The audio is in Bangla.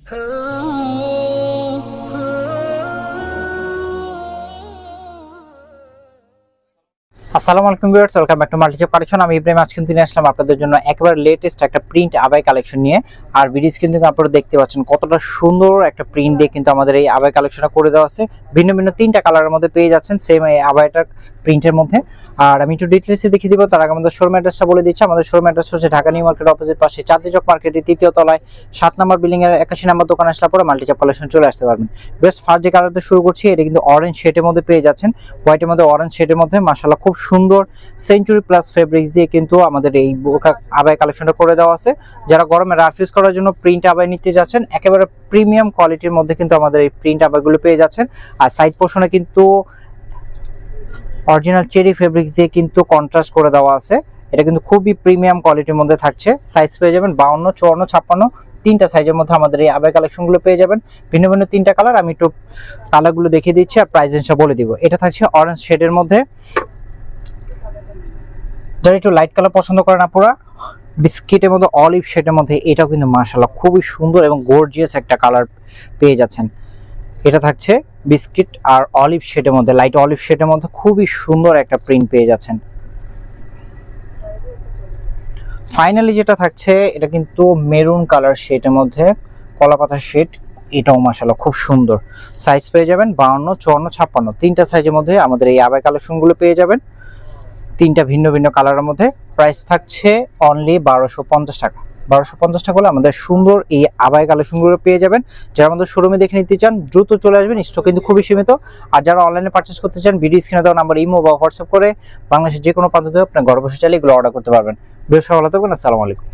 আসসালামু আলাইকুম viewers, welcome back to multicheap collection. আমি ইব্রাহিম। আজকে নিয়ে আসলাম আপনাদের জন্য একেবারে লেটেস্ট একটা প্রিন্ট আবাই কালেকশন নিয়ে। আর ভিডিওস কিন্তু আপনারা দেখতে পাচ্ছেন কতটা সুন্দর একটা প্রিন্ট দিয়ে কিন্তু আমাদের এই আবাই কালেকশনটা করে দেওয়া আছে। ভিন্ন ভিন্ন তিনটা কালারের মধ্যে পেয়ে যাচ্ছেন সেম এই আবাইটার প্রিন্টের মধ্যে। আর আমি একটু ডিটেলসে দেখিয়ে দিব, তার আগে আমাদের শোরুম অ্যাড্রেসটা বলে দিচ্ছি। আমাদের শোরুম অ্যাড্রেস হচ্ছে ঢাকা নিউ মার্কেট অপোজিট পাশে চাঁদনী চক মার্কেটের 3য় তলায় 7 নম্বর বিল্ডিং এর 81 নম্বর দোকানে আসলে পরে মাল্টিচেপ কালেকশন চলে আসতে পারবেন। বেস্ট ফার্স্ট যে কালারটা শুরু করছি, এটা কিন্তু অরেঞ্জ শেডের মধ্যে পেয়ে যাচ্ছেন, হোয়াইটের মধ্যে অরেঞ্জ শেডের মধ্যে। মাশাআল্লাহ খুব সুন্দর সেঞ্চুরি প্লাস ফেব্রিক্স দিয়ে কিন্তু আমাদের এই আবাই কালেকশনটা করে দেওয়া আছে। যারা গরমে রাফ ইউজ করার জন্য প্রিন্ট আবাই নিতে যাচ্ছেন, একেবারে প্রিমিয়াম কোয়ালিটির মধ্যে কিন্তু আমাদের এই প্রিন্ট আবাইগুলো পেয়ে যাচ্ছেন। আর সাইড পোর্শনে কিন্তু অরিজিনাল চেরি ফেব্রিক্স দিয়ে কিন্তু কন্ট্রাস্ট করে দেওয়া আছে। এটা কিন্তু খুবই প্রিমিয়াম কোয়ালিটির মধ্যে থাকছে। সাইজ পেয়ে যাবেন 52, 54, 56 তিনটা সাইজের মধ্যে আমাদের এই আবাই কালেকশনগুলো পেয়ে যাবেন। ভিন্ন ভিন্ন তিনটা কালার, আমি একটু কালারগুলো দেখিয়ে দিচ্ছি আর প্রাইস রেঞ্জটা বলে দিব। এটা থাকছে অরেঞ্জ শেডের মধ্যে। যারা একটু লাইট কালার পছন্দ করেন আপুরা, বিস্কিটের মধ্যে অলিভ শেডের মধ্যে, এটাও কিন্তু মাশাআল্লাহ খুবই সুন্দর এবং গর্জিয়াস একটা কালার পেয়ে যাচ্ছেন। এটা থাকছে বিস্কিট আর অলিভ শেডের মধ্যে, লাইট অলিভ শেডের মধ্যে খুবই সুন্দর একটা প্রিন্ট পেয়ে যাচ্ছেন। ফাইনালি যেটা থাকছে, এটা কিন্তু মেরুন কালার শেডের মধ্যে, কলাপাতা শেড। এটাও মাশাআল্লাহ খুব সুন্দর। সাইজ পেয়ে যাবেন 52, 54, 56 তিনটা সাইজের মধ্যে আমাদের এই আবাই কালেকশনগুলো পেয়ে যাবেন, তিনটা ভিন্ন ভিন্ন কালারের মধ্যে। প্রাইস থাকছে অনলি 1250 টাকা। 1250 টাকা হলে আমাদের সুন্দর এই আবাই কালেকশনগুলো পেয়ে যাবেন। যারা আমাদের শোরুমে দেখে নিতে চান দ্রুত চলে আসবেন, স্টক কিন্তু খুবই সীমিত। আর যারা অনলাইনে পারচেস করতে চান, ভিডিও স্ক্রিনে দেওয়া নাম্বার ইমো বা হোয়াটসঅ্যাপ করে বাংলাদেশের যে কোনো প্রান্ত থেকে আপনি ঘরে বসে চাইলে এগুলো অর্ডার করতে পারবেন। বেশ ভালো থাকবেন। আসসালামু আলাইকুম।